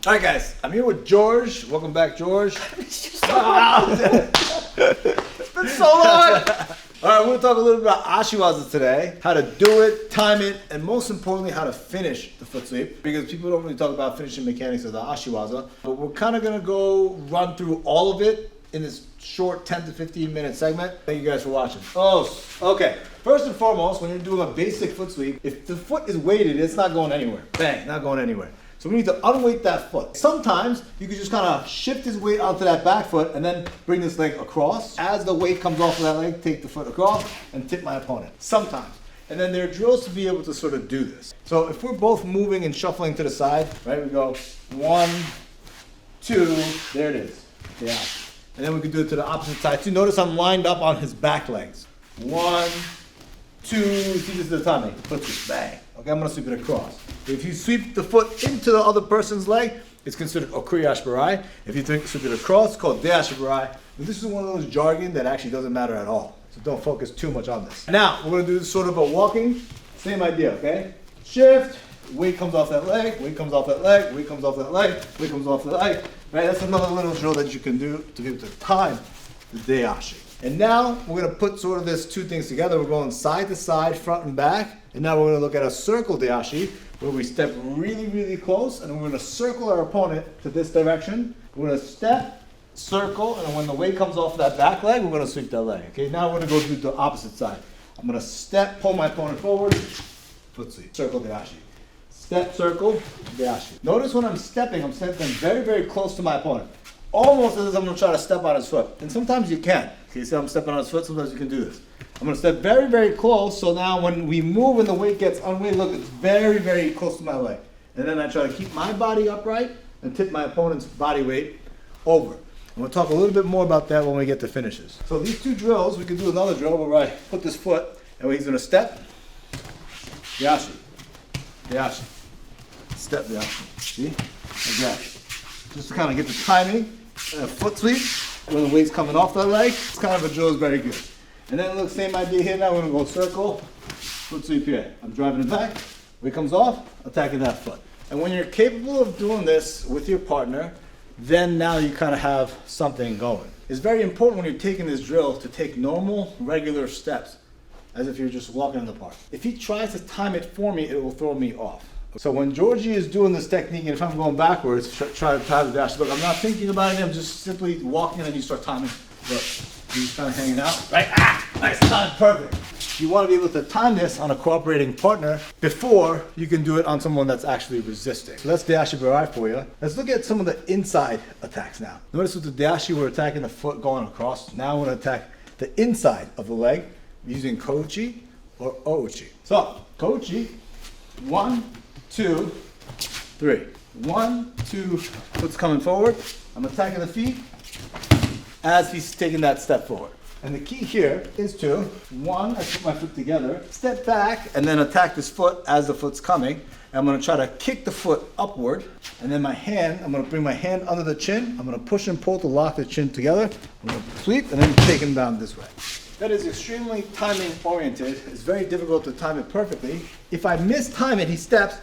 Alright guys, I'm here with George. Welcome back, George. It's been so long! Alright, we're going to talk a little bit about Ashiwaza today. How to do it, time it, and most importantly, how to finish the foot sweep. Because people don't really talk about finishing mechanics of the Ashiwaza. But we're kind of going to go run through all of it in this short 10 to 15 minute segment. Thank you guys for watching. Oh, okay. First and foremost, when you're doing a basic foot sweep, if the foot is weighted, it's not going anywhere. Bang, not going anywhere. So we need to unweight that foot. Sometimes you can just kind of shift his weight onto that back foot and then bring this leg across. As the weight comes off of that leg, take the foot across and tip my opponent. Sometimes. And then there are drills to be able to sort of do this. So if we're both moving and shuffling to the side, right, we go 1, 2, there it is. Yeah. And then we can do it to the opposite side. So notice I'm lined up on his back legs. 1, 2, see this is the timing. Foot sweep, bang. Okay, I'm gonna sweep it across. If you sweep the foot into the other person's leg, it's considered okriyash barai. If you sweep it across, it's called deash barai. This is one of those jargon that actually doesn't matter at all. So don't focus too much on this. Now, we're gonna do sort of a walking, same idea, okay? Shift, weight comes off that leg, weight comes off that leg, weight comes off that leg, weight comes off that leg. Right, that's another little drill that you can do to be able to time the deashi. And now we're going to put sort of this two things together. We're going side to side, front and back. And now we're going to look at a circle deashi where we step really, really close and we're going to circle our opponent to this direction. We're going to step, circle, and when the weight comes off that back leg, we're going to sweep that leg. Okay, now we're going to go to the opposite side. I'm going to step, pull my opponent forward, foot sweep, circle deashi. Step, circle, deashi. Notice when I'm stepping very, very close to my opponent. Almost as if I'm going to try to step on his foot. And sometimes you can. Okay, see how I'm stepping on his foot? Sometimes you can do this. I'm going to step very, very close. So now when we move and the weight gets unweighted, look, it's very, very close to my leg. And then I try to keep my body upright and tip my opponent's body weight over. And we'll talk a little bit more about that when we get to finishes. So these two drills, we can do another drill where I put this foot and he's going to step, deashi, deashi, step deashi. See? Like that. Just to kind of get the timing. Foot sweep, when the weight's coming off that leg, it's kind of a drill is very good. And then look, same idea here now, we're gonna go circle, foot sweep here. I'm driving it back, weight comes off, attacking that foot. And when you're capable of doing this with your partner, then now you kind of have something going. It's very important when you're taking this drill to take normal, regular steps, as if you're just walking in the park. If he tries to time it for me, it will throw me off. So when Georgie is doing this technique, and if I'm going backwards, try to time the dash. Look, I'm not thinking about it, I'm just simply walking and then you start timing. Look, you're just kind of hanging out, right? Ah, nice time, perfect. You want to be able to time this on a cooperating partner before you can do it on someone that's actually resisting. So that's Deashi Barai for you. Let's look at some of the inside attacks now. Notice with the Deashi, we're attacking the foot going across. Now we're going to attack the inside of the leg using Kochi or Ouchi. So, Kochi, 1, 2, 3. 1, 2, foot's coming forward. I'm attacking the feet as he's taking that step forward. And the key here is to, 1, I put my foot together, step back, and then attack this foot as the foot's coming. And I'm gonna try to kick the foot upward, and then my hand, I'm gonna bring my hand under the chin, I'm gonna push and pull to lock the chin together, I'm gonna sweep, and then take him down this way. That is extremely timing oriented. It's very difficult to time it perfectly. If I mistime it, he steps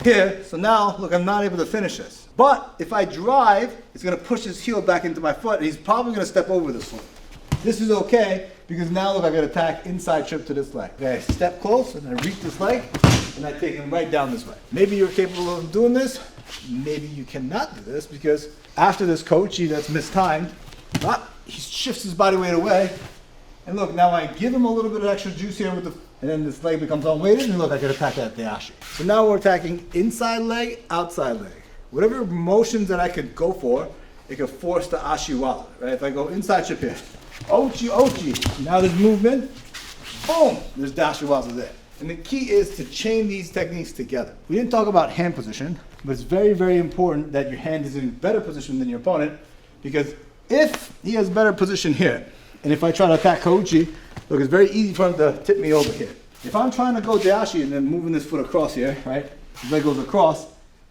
here. So now, look, I'm not able to finish this. But if I drive, it's gonna push his heel back into my foot and he's probably gonna step over this foot. This is okay because now look, I got attack inside trip to this leg. Okay, I step close and I reach this leg and I take him right down this way. Maybe you're capable of doing this. Maybe you cannot do this because after this Kochi that's mistimed, he shifts his body weight away. And look, now I give him a little bit of extra juice here with the, and then this leg becomes unweighted, and look, I can attack that deashi. So now we're attacking inside leg, outside leg. Whatever motions that I could go for, it could force the Ashiwaza, right? If I go inside chip here, Ouchi, Ouchi, now there's movement, boom, there's Ashiwaza there. And the key is to chain these techniques together. We didn't talk about hand position, but it's very, very important that your hand is in better position than your opponent, because if he has better position here, and if I try to attack Kochi, look, it's very easy for him to tip me over here. If I'm trying to go deashi and then moving this foot across here, right? His leg goes across.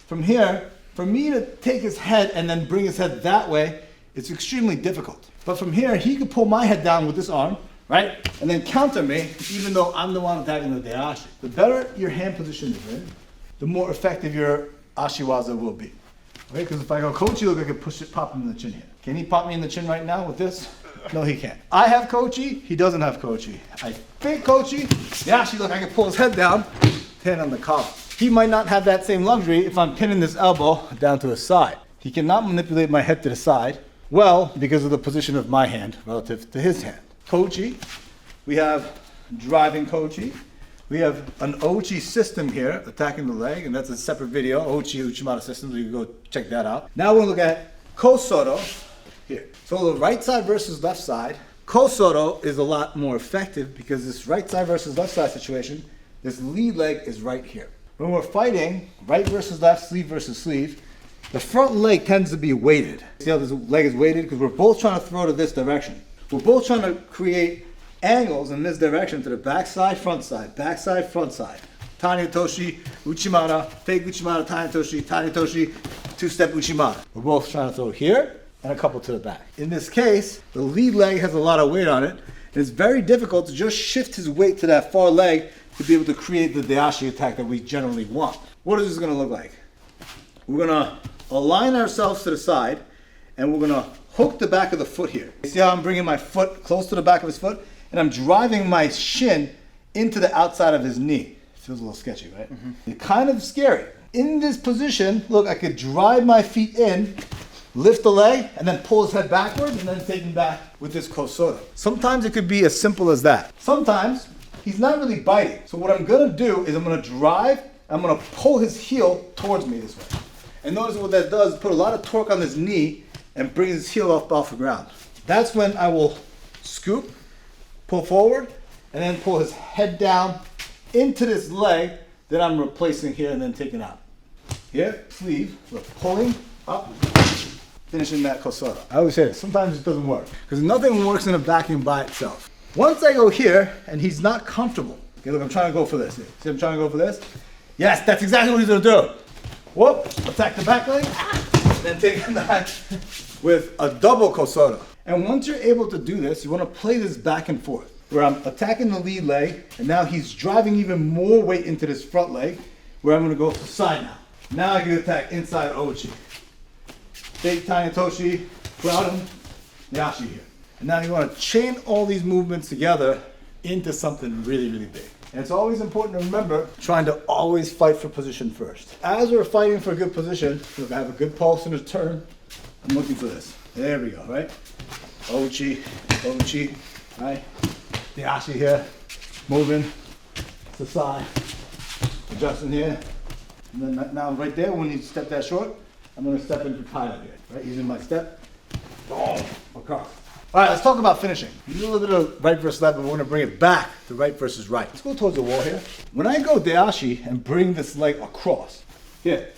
From here, for me to take his head and then bring his head that way, it's extremely difficult. But from here, he could pull my head down with this arm, right? And then counter me, even though I'm the one attacking the deashi. The better your hand position is in, the more effective your Ashiwaza will be. Okay, because if I go kochi, look, I can push it, pop him in the chin here. Can he pop me in the chin right now with this? No, he can't. I have kochi, he doesn't have kochi. I fake kochi, yeah, actually, look, I can pull his head down, hand on the collar. He might not have that same luxury if I'm pinning this elbow down to his side. He cannot manipulate my head to the side, well, because of the position of my hand relative to his hand. Kochi, we have driving kochi. We have an Ochi system here, attacking the leg, and that's a separate video, Ochi Uchimata system, so you can go check that out. Now we're gonna look at Kosoto here. So the right side versus left side, Kosoto is a lot more effective because this right side versus left side situation, this lead leg is right here. When we're fighting, right versus left, sleeve versus sleeve, the front leg tends to be weighted. See how this leg is weighted? Because we're both trying to throw to this direction. We're both trying to create angles in this direction to the back side, front side, Tani Toshi, Uchimata, fake Uchimata, Tani Toshi, two-step Uchimata. We're both trying to throw here and a couple to the back. In this case, the lead leg has a lot of weight on it, and it's very difficult to just shift his weight to that far leg to be able to create the dashi attack that we generally want. What is this gonna look like? We're gonna align ourselves to the side, and we're gonna hook the back of the foot here. You see how I'm bringing my foot close to the back of his foot? And I'm driving my shin into the outside of his knee. Feels a little sketchy, right? Mm-hmm. It's kind of scary. In this position, look, I could drive my feet in, lift the leg, and then pull his head backwards, and then take him back with this kosoto. Sometimes it could be as simple as that. Sometimes he's not really biting. So what I'm gonna do is I'm gonna drive, I'm gonna pull his heel towards me this way. And notice what that does, put a lot of torque on his knee and bring his heel off the ground. That's when I will scoop, pull forward, and then pull his head down into this leg that I'm replacing here and then taking out. Here, sleeve, we're pulling up, finishing that kosoto. I always say this, sometimes it doesn't work, because nothing works in a vacuum by itself. Once I go here, and he's not comfortable, okay, look, I'm trying to go for this. See, I'm trying to go for this? Yes, that's exactly what he's gonna do. Whoop, attack the back leg, then take him back with a double kosoto. And once you're able to do this, you want to play this back and forth, where I'm attacking the lead leg, and now he's driving even more weight into this front leg, where I'm going to go to the side now. Now I can attack inside Ochi. Take Tani Toshi, crowd him, Yashi here. And now you want to chain all these movements together into something really, really big. And it's always important to remember, trying to always fight for position first. As we're fighting for a good position, look, I have a good pulse in a turn, I'm looking for this. There we go, right? Ochi, right? The ashi here, moving to the side, adjusting here. And then now right there, when you step that short, I'm gonna step into tie here, right? Using my step, boom, across. All right, let's talk about finishing. We do a little bit of right versus left, but we're gonna bring it back to right versus right. Let's go towards the wall here. When I go deashi and bring this leg across, here,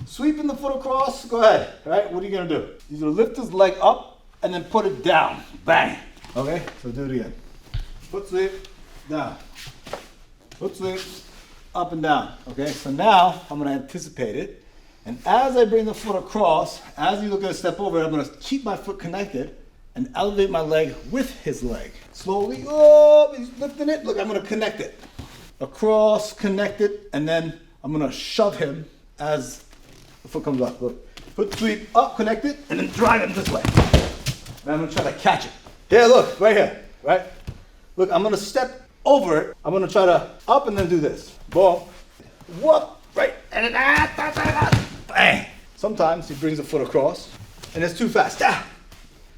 sweeping the foot across, go ahead, all right? What are you gonna do? You're gonna lift this leg up and then put it down, bang. Okay, so do it again. Foot sweep, down. Foot sweep, up and down. Okay, so now I'm gonna anticipate it. And as I bring the foot across, as you look at a step over, I'm gonna keep my foot connected and elevate my leg with his leg. Slowly, oh, he's lifting it. Look, I'm gonna connect it. Across, connect it, and then I'm gonna shove him as the foot comes up. Look, foot sweep up, connect it, and then drive him this way. And I'm gonna try to catch it. Here, look, right here, right? Look, I'm gonna step over it. I'm gonna try to up and then do this. Boom, whoop, right, and then bang. Sometimes he brings the foot across, and it's too fast.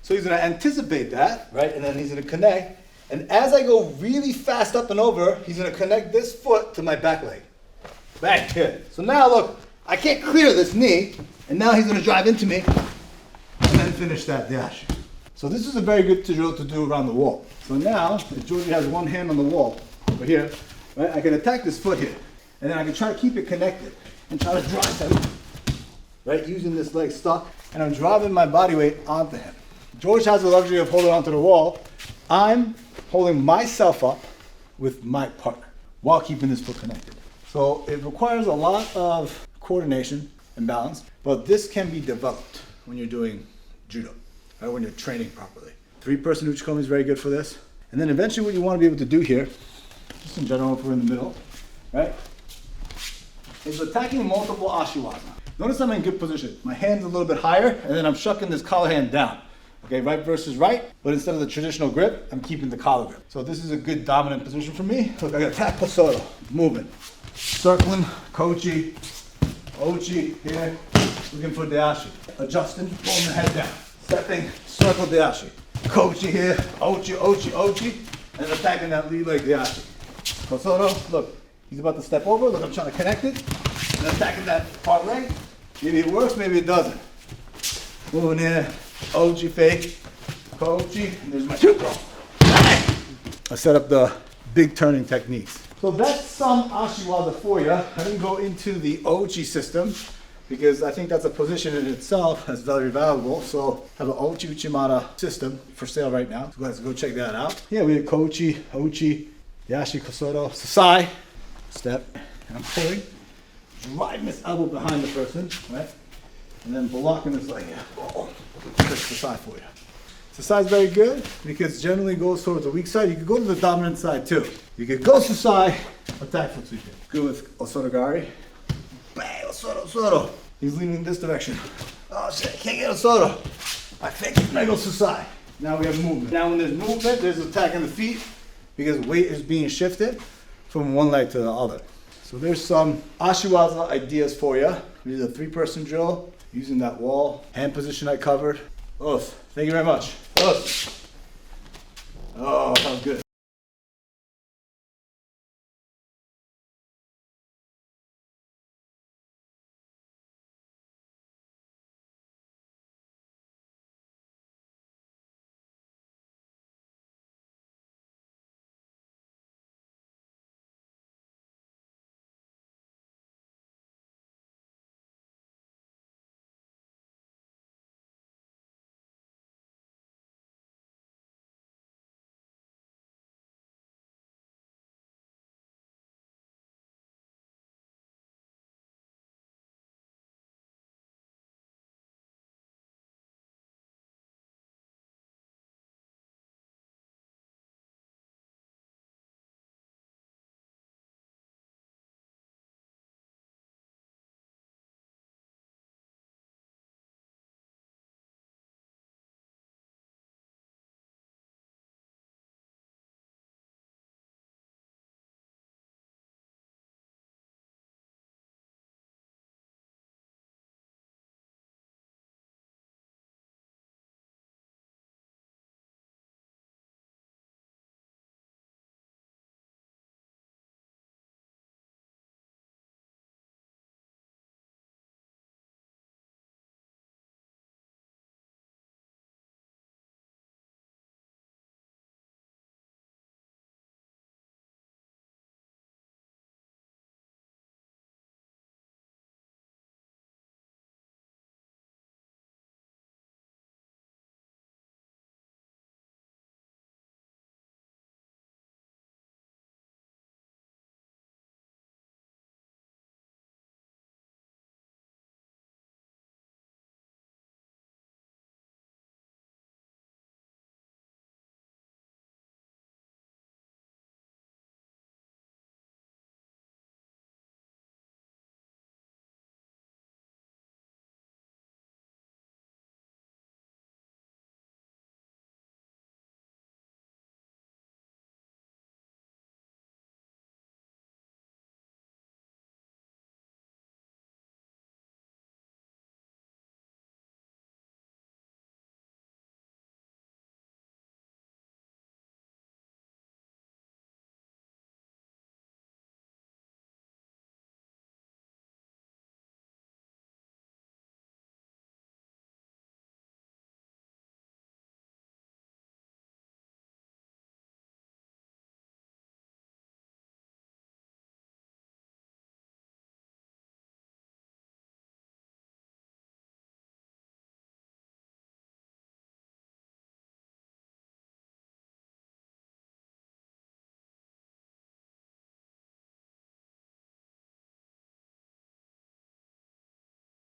So he's gonna anticipate that, right? And then he's gonna connect. And as I go really fast up and over, he's gonna connect this foot to my back leg. Bang, here. So now look, I can't clear this knee, and now he's gonna drive into me, and then finish that dash. So this is a very good drill to do around the wall. So now, if Georgie has one hand on the wall, over here, right, I can attack this foot here, and then I can try to keep it connected, and try to drive him, right, using this leg stuck, and I'm driving my body weight onto him. George has the luxury of holding onto the wall. I'm holding myself up with my partner, while keeping this foot connected. So it requires a lot of coordination and balance, but this can be developed when you're doing judo, right, when you're training properly. Three-person uchikomi is very good for this. And then eventually what you want to be able to do here, just in general if we're in the middle, right, is attacking multiple ashiwaza. Notice I'm in good position. My hand's a little bit higher, and then I'm shucking this collar hand down. Okay, right versus right, but instead of the traditional grip, I'm keeping the collar grip. So this is a good dominant position for me. Look, I got tap pasoro, moving, circling, kochi, ochi here, looking for dashi, adjusting, pulling the head down, stepping, circle dashi, kochi here, ochi, ochi, ochi, and attacking that lead leg dashi. Pasoro, look, he's about to step over. Look, I'm trying to connect it, and attacking that front leg. Maybe it works, maybe it doesn't. Moving here. Ochi fake, kochi, and there's my chuko. I set up the big turning techniques. So that's some Ashiwaza for you. I didn't go into the Ochi system because I think that's a position in itself that's very valuable. So I have an Ochi Uchimata system for sale right now. So guys, go check that out. Yeah, we have kochi, ochi, yashi, kosoro, sasai, step, and I'm pulling, driving this elbow behind the person, right? And then blocking this leg here. Oh, push the side for you. The side's very good because generally goes towards the weak side. You could go to the dominant side too. You could go to the side, attack foot sweep. Good with Osotogari. Bang, Osoto. He's leaning in this direction. Oh shit, can't get Osoto. I think it goes to the side. Now we have movement. Now when there's movement, there's attacking the feet because weight is being shifted from one leg to the other. So there's some Ashiwaza ideas for you. We did a 3-person drill. Using that wall, hand position I covered. Oh, thank you very much. Oh, that was good.